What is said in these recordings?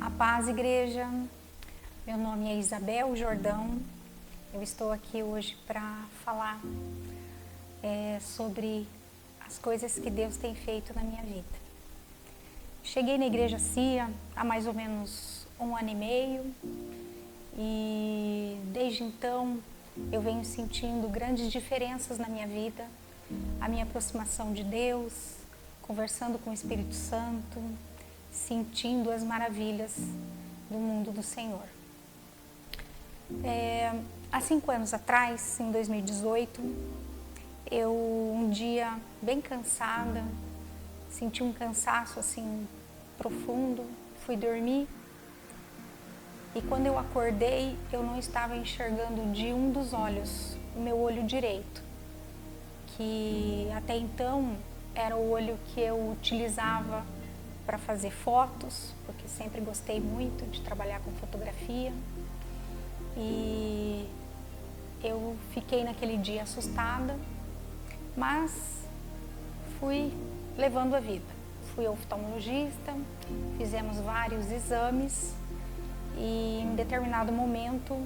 A paz, igreja. Meu nome é Isabel Jordão. Eu estou aqui hoje para falar sobre as coisas que Deus tem feito na minha vida. Cheguei na Igreja CIA há mais ou menos 1 ano e meio e desde então eu venho sentindo grandes diferenças na minha vida, a minha aproximação de Deus, conversando com o Espírito Santo, sentindo as maravilhas do mundo do Senhor. Há 5 anos atrás, em 2018, eu um dia bem cansada, senti um cansaço assim profundo, fui dormir e quando eu acordei eu não estava enxergando de um dos olhos, o meu olho direito, que até então era o olho que eu utilizava para fazer fotos, porque sempre gostei muito de trabalhar com fotografia. E eu fiquei naquele dia assustada, mas fui levando a vida. Fui oftalmologista, fizemos vários exames e em determinado momento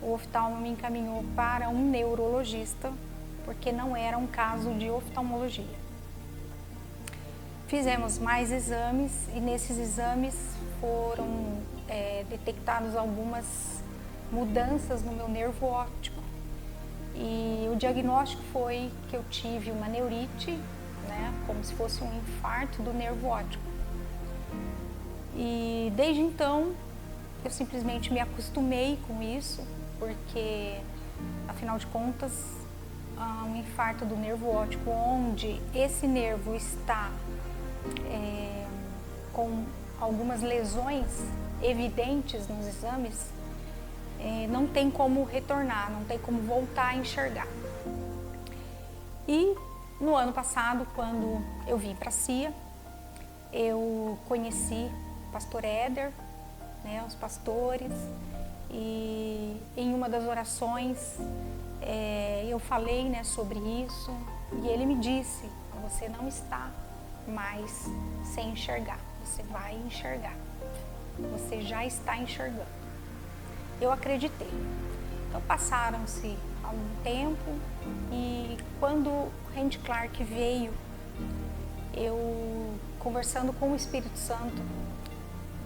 o oftalmo me encaminhou para um neurologista, porque não era um caso de oftalmologia. Fizemos mais exames e nesses exames foram detectadas algumas mudanças no meu nervo óptico. E o diagnóstico foi que eu tive uma neurite, né, como se fosse um infarto do nervo óptico. E desde então eu simplesmente me acostumei com isso, porque afinal de contas um infarto do nervo óptico, onde esse nervo está com algumas lesões evidentes nos exames, não tem como retornar, não tem como voltar a enxergar. E no ano passado, quando eu vim para a CIA, eu conheci o pastor Éder, né, os pastores, e em uma das orações eu falei, né, sobre isso, e ele me disse: você não está mais sem enxergar, você vai enxergar, você já está enxergando. Eu acreditei. Então passaram-se algum tempo e quando o Randy Clark veio, eu conversando com o Espírito Santo,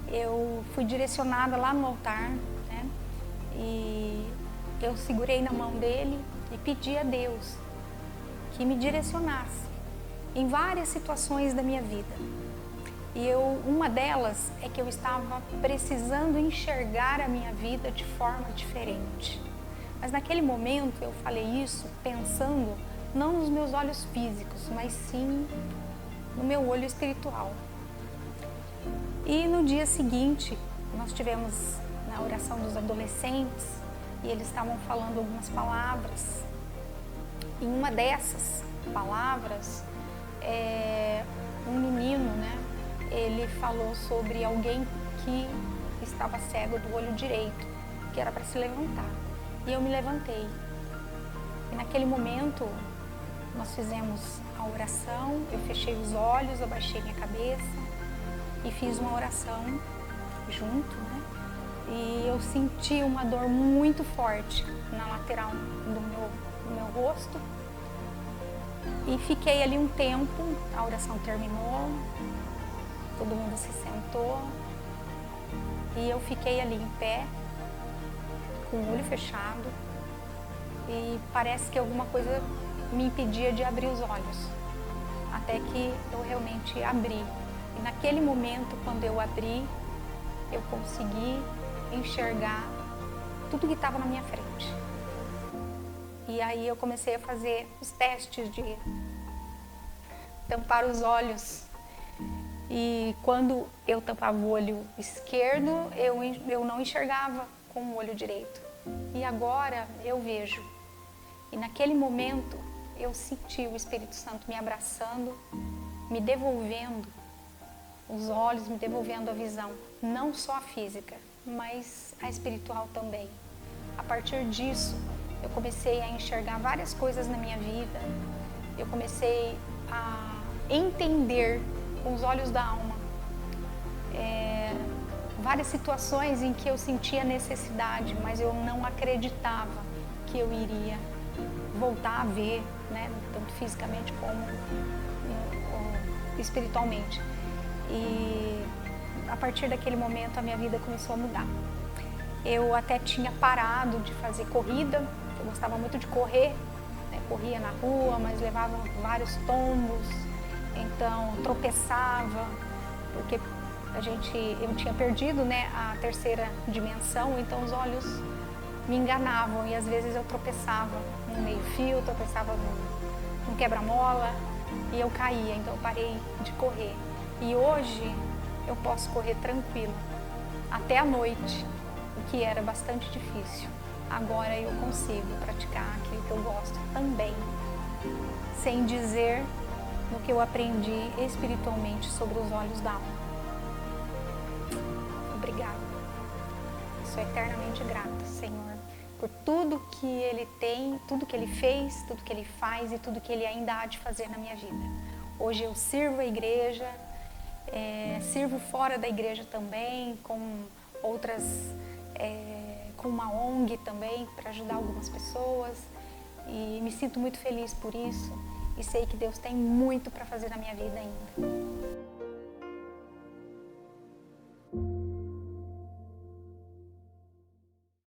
eu fui direcionada lá no altar, né? E eu segurei na mão dele e pedi a Deus que me direcionasse em várias situações da minha vida. E uma delas é que eu estava precisando enxergar a minha vida de forma diferente. Mas naquele momento eu falei isso pensando não nos meus olhos físicos, mas sim no meu olho espiritual. E no dia seguinte, nós tivemos na oração dos adolescentes e eles estavam falando algumas palavras. E uma dessas palavras um menino, né? Ele falou sobre alguém que estava cego do olho direito, que era para se levantar. E eu me levantei. E naquele momento, nós fizemos a oração, eu fechei os olhos, abaixei minha cabeça e fiz uma oração junto, né? E eu senti uma dor muito forte na lateral do meu rosto. E fiquei ali um tempo, a oração terminou, todo mundo se sentou e eu fiquei ali em pé, com o olho fechado e parece que alguma coisa me impedia de abrir os olhos, até que eu realmente abri. E naquele momento, quando eu abri, eu consegui enxergar tudo que estava na minha frente. E aí eu comecei a fazer os testes de tampar os olhos. E quando eu tampava o olho esquerdo, eu não enxergava com o olho direito. E agora eu vejo. E naquele momento eu senti o Espírito Santo me abraçando, me devolvendo os olhos, me devolvendo a visão. Não só a física, mas a espiritual também. A partir disso, eu comecei a enxergar várias coisas na minha vida. Eu comecei a entender com os olhos da alma várias situações em que eu sentia necessidade, mas eu não acreditava que eu iria voltar a ver, né, tanto fisicamente como espiritualmente. E a partir daquele momento a minha vida começou a mudar. Eu até tinha parado de fazer corrida, eu gostava muito de correr, né, corria na rua, mas levava vários tombos, então tropeçava, porque eu tinha perdido, né, a terceira dimensão, então os olhos me enganavam e às vezes eu tropeçava no meio-fio, tropeçava no quebra-mola e eu caía, então eu parei de correr. E hoje eu posso correr tranquilo, até à noite, o que era bastante difícil. Agora eu consigo praticar aquilo que eu gosto também, sem dizer no que eu aprendi espiritualmente sobre os olhos da alma. Obrigada. Sou eternamente grata, Senhor, por tudo que Ele tem, tudo que Ele fez, tudo que Ele faz e tudo que Ele ainda há de fazer na minha vida. Hoje eu sirvo a igreja, sirvo fora da igreja também, com outras, com uma ONG também, para ajudar algumas pessoas. E me sinto muito feliz por isso e sei que Deus tem muito para fazer na minha vida ainda.